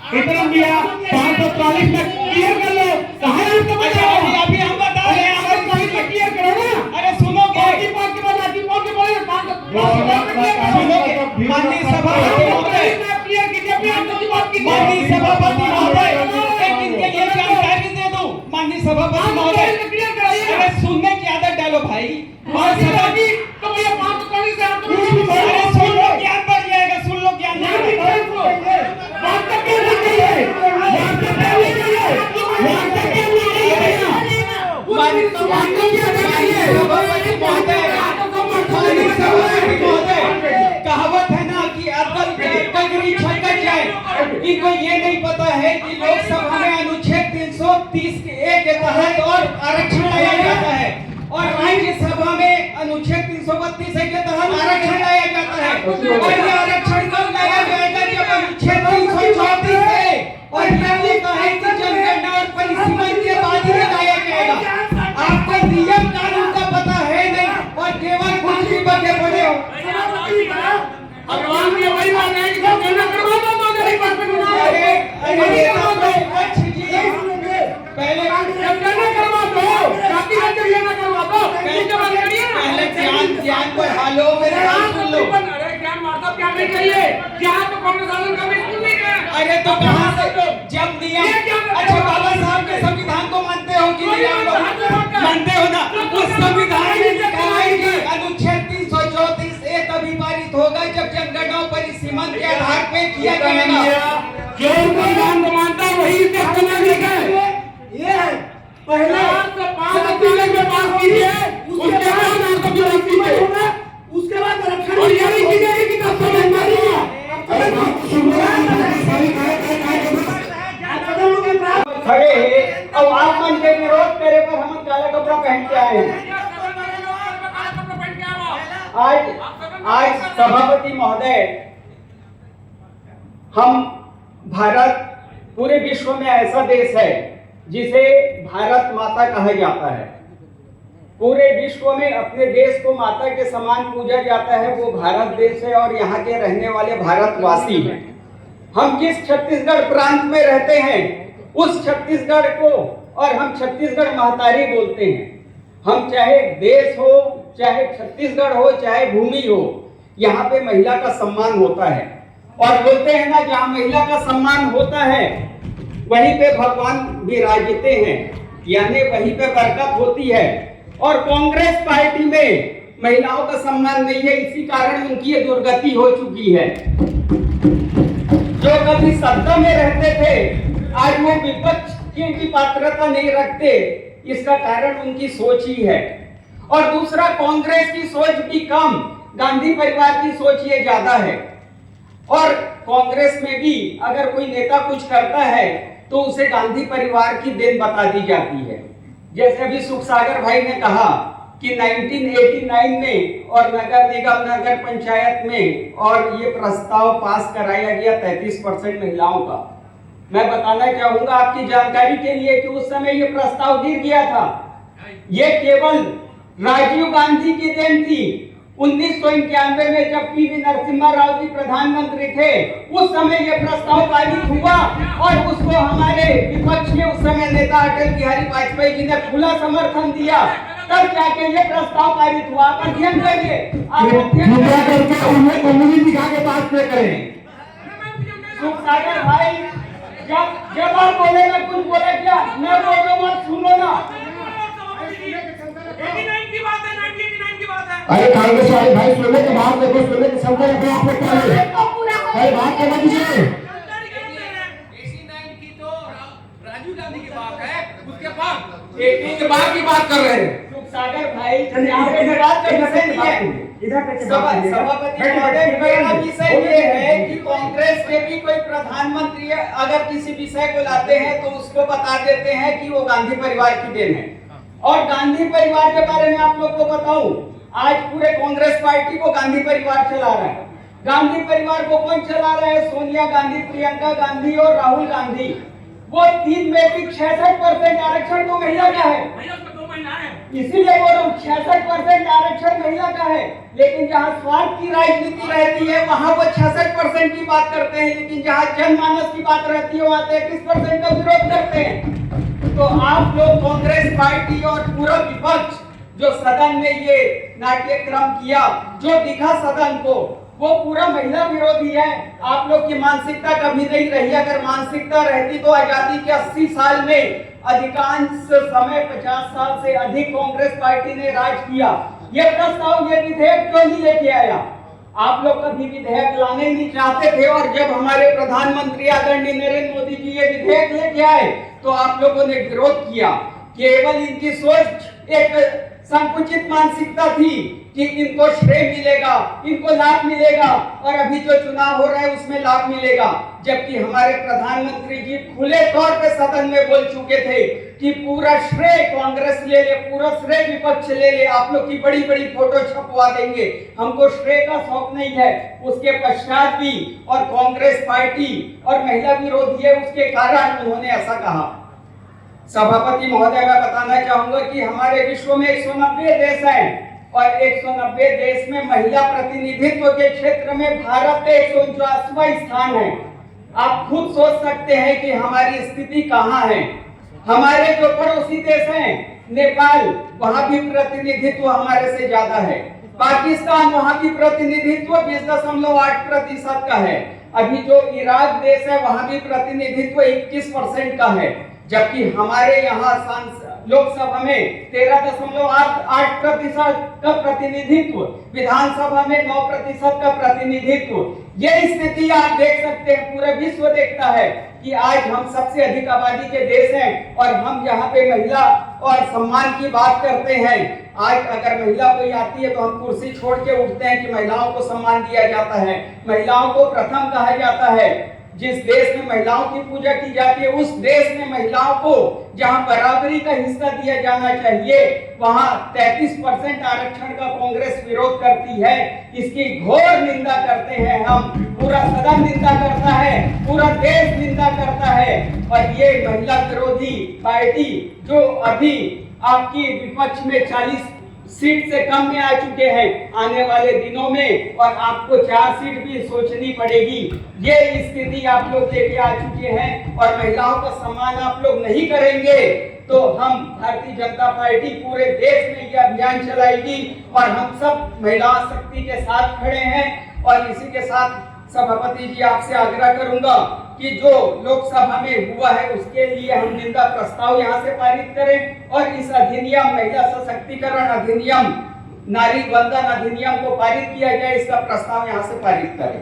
इतना दिया 540 में क्लियर कर लो। कहाँ है आपका बचाव? अभी हम बता रहे हैं, 540 में क्लियर करो ना। अरे सुनोगे बात के बाद आती बात के बोले सुनोगे माननीय सभापति महोदय, क्लियर कीजिए अपनी आप की बात कीजिए। माननीय सभापति महोदय, एक इनके लिए जानकारी दे दूं। माननीय सभापति महोदय, क्लियर कराइए। अरे सुनने की आदत डालो भाई। और सभापति तो भैया 540 से आप अरे सुन लो, ज्ञान बढ़ जाएगा, सुन लो ज्ञान बढ़ जाएगा। बात तक क्या नहीं चाहिए, बात तक क्या नहीं चाहिए, बात तक क्या नहीं चाहिए। माननीय सभापति महोदय, कहावत है ना कि अकल कगरी छलक जाए। इनको ये नहीं पता है कि लोकसभा में अनुच्छेद 330A के तहत और आरक्षण लाया जाता है और राज्यसभा में अनुच्छेद 332A के तहत आरक्षण लाया जाता है। और ये आरक्षण कब लाया जाएगा? जब अनुच्छेद 334A और ये लिखा है कि जनगणना और परिसीमन के बाद ही लाया जाएगा। आपको नियम कानून का पता है नहीं और केवल कुछ भी बगे पड़े हो। भगवान की वही बात है कि सब गणना करवा दो तो नहीं बात करना। अरे नेता प्रतिपक्ष जी, पहले गणना करवा दो, जाति राज्य गणना करवा दो, इसके बाद करिए ना। पहले ज्ञान बढ़ा लो, मेरी बात सुन लो। अरे ज्ञान मार्ता क्या नहीं चाहिए, ज्ञान तो कांग्रेस शासन का बिल्कुल नहीं है। अरे तो कहाँ से जब नियम, अच्छा बाबा साहब के संविधान को मानते हो कि नहीं? आप लोग मानते हो ना? उस संविधान में लिखा है कि अनुच्छेद 334A तभी पारित होगा जब जनगणना और परिसीमन के आधार पे किया जाएगा। जो संविधान को मानता है वही इसके हक में लिखा है। ये है पहले आपको 5 में पास कीजिए, उसके बाद आपको विरोध कीजिए, उसके बाद आरक्षण और ये नहीं कीजिए कि कब समझ में आएगा। अरे खड़े हैं और आप मन के विरोध करे पर हम काला कपड़ा पहन के आए हैं। आज सभापति महोदय, हम भारत पूरे विश्व में ऐसा देश है जिसे भारत माता कहा जाता है। पूरे विश्व में अपने देश को माता के समान पूजा जाता है। वो भारत देश है और यहाँ के रहने वाले भारतवासी हैं। हम जिस छत्तीसगढ़ प्रांत में रहते हैं उस छत्तीसगढ़ को और हम छत्तीसगढ़ महतारी बोलते हैं। हम चाहे देश हो, चाहे छत्तीसगढ़ हो, चाहे भूमि हो, यहाँ पे महिला का सम्मान होता है। और बोलते हैं ना, जहाँ महिला का सम्मान होता है वहीं पे भगवान विराजते हैं, यानी वहीं पे बरकत होती है। और कांग्रेस पार्टी में महिलाओं का सम्मान नहीं है, इसी कारण उनकी ये दुर्गति हो चुकी है। जो कभी सत्ता में रहते थे आज वो विपक्ष की पात्रता नहीं रखते, इसका कारण उनकी सोच ही है। और दूसरा, कांग्रेस की सोच भी कम, गांधी परिवार की सोच ये ज्यादा है। और कांग्रेस में भी अगर कोई नेता कुछ करता है तो उसे गांधी परिवार की देन बता दी जाती है। जैसे अभी सुख सागर भाई ने कहा कि 1989 में और नगर निगम, नगर पंचायत में और ये प्रस्ताव पास कराया गया 33% महिलाओं का। मैं बताना चाहूंगा आपकी जानकारी के लिए कि उस समय ये प्रस्ताव गिर गया था। ये केवल राजीव गांधी की देन थी। 1991 में जब पीवी नरसिम्हा राव जी प्रधानमंत्री थे उस समय ये प्रस्ताव पारित हुआ और उसको हमारे विपक्ष के उस समय नेता अटल बिहारी वाजपेयी जी ने खुला समर्थन दिया, तब जाके ये प्रस्ताव पारित हुआ। आप अध्ययन करिए, आप कृपया करके उन्हें उंगली दिखा के बात न करें। सुख सागर भाई, जब आप बोलेगा कुछ बोले क्या, मैं बोल रहा हूँ सुनो ना। 89 की बात है, 1989 की बात है। अरे कांग्रेस वाले भाई सुनने के बाद देखो, सुनने के शब्द अपने आप में क्या है, भाई बात करना दीजिए। 89 की तो राजीव गांधी की बात है, उसके बाद 80 के बाद की बात कर रहे हैं। सुख सागर भाई, यहाँ पे बात कर रहे हैं। सभापति महोदय, मेरा विषय ये है कि कांग्रेस के भी कोई प्रधानमंत्री अगर किसी विषय को लाते हैं तो उसको बता देते हैं कि वो गांधी परिवार की देन है। और गांधी परिवार के बारे में आप लोग को बताऊं, आज पूरे कांग्रेस पार्टी को गांधी परिवार चला रहा है। गांधी परिवार को कौन चला रहा है? सोनिया गांधी, प्रियंका गांधी और राहुल गांधी। वो 3 में भी 66% आरक्षण तो महिला का है। इसीलिए बोल रहा हूँ 66% आरक्षण महिला का है, लेकिन जहाँ स्वार्थ की राजनीति रहती है वहाँ वो 66% की बात करते हैं, लेकिन जहाँ जनमानस की बात रहती है वहाँ 33% का विरोध करते हैं। तो आप लोग कांग्रेस पार्टी और पूरा विपक्ष जो सदन में ये नाट्यक्रम किया, जो दिखा सदन को, वो पूरा महिला विरोधी है। आप लोग की मानसिकता कभी नहीं रही। अगर मानसिकता रहती तो आजादी के 80 साल में अधिकांश समय 50 साल से अधिक कांग्रेस पार्टी ने राज किया। ये प्रस्ताव, ये विधेयक क्यों नहीं लेके आया? आप लोग कभी विधेयक लाने ही नहीं चाहते थे, और जब हमारे प्रधानमंत्री आदरणीय नरेंद्र मोदी जी ये विधेयक लेके आए तो आप लोगों ने विरोध किया। केवल इनकी सोच एक संकुचित मानसिकता थी कि इनको श्रेय मिलेगा, इनको लाभ मिलेगा, और अभी जो चुनाव हो रहा है उसमें लाभ मिलेगा। जबकि हमारे प्रधानमंत्री जी खुले तौर पे सदन में बोल चुके थे कि पूरा श्रेय कांग्रेस ले ले, पूरा श्रेय विपक्ष ले ले, आप लोग की बड़ी बड़ी फोटो छपवा देंगे, हमको श्रेय का शौक नहीं है। उसके पश्चात भी और कांग्रेस पार्टी और महिला विरोधी है, उसके कारण उन्होंने ऐसा कहा। सभापति महोदय, मैं बताना चाहूंगा कि हमारे विश्व में 190 देश हैं, और 190 देश में महिला प्रतिनिधित्व के क्षेत्र में भारत का 149वां स्थान है। आप खुद सोच सकते हैं कि हमारी स्थिति कहाँ है। हमारे जो पड़ोसी देश हैं, नेपाल, वहां भी प्रतिनिधित्व हमारे से ज्यादा है। पाकिस्तान, वहां की प्रतिनिधित्व 20.8% का है। अभी जो इराक देश है वहां भी प्रतिनिधित्व 21% का है, जबकि हमारे यहाँ लोकसभा में 13.8% का प्रतिनिधित्व, विधानसभा में 9% का प्रतिनिधित्व। ये स्थिति आप देख सकते हैं, पूरा विश्व देखता है कि आज हम सबसे अधिक आबादी के देश हैं, और हम यहाँ पे महिला और सम्मान की बात करते हैं। आज अगर महिला कोई आती है तो हम कुर्सी छोड़ के उठते हैं कि महिलाओं को सम्मान दिया जाता है, महिलाओं को प्रथम कहा जाता है। जिस देश में महिलाओं की पूजा की जाती है, उस देश में महिलाओं को जहां बराबरी का हिस्सा दिया जाना चाहिए, वहां 33% आरक्षण का कांग्रेस विरोध करती है। इसकी घोर निंदा करते हैं हम, पूरा सदन निंदा करता है, पूरा देश निंदा करता है। और ये महिला विरोधी पार्टी जो अभी आपकी विपक्ष में 40 सीट से कम में आ चुके हैं, आने वाले दिनों में और आपको 4 सीट भी सोचनी पड़ेगी। ये स्थिति आप लोग लेके आ चुके हैं, और महिलाओं का सम्मान आप लोग नहीं करेंगे तो हम भारतीय जनता पार्टी पूरे देश में ये अभियान चलाएगी, और हम सब महिला शक्ति के साथ खड़े हैं। और इसी के साथ सभापति जी, आपसे आग्रह करूंगा कि जो लोकसभा में हुआ है उसके लिए हम निंदा प्रस्ताव यहाँ से पारित करें, और इस अधिनियम, महिला सशक्तिकरण अधिनियम, नारी वंदन अधिनियम को पारित किया जाए, इसका प्रस्ताव यहाँ से पारित करें।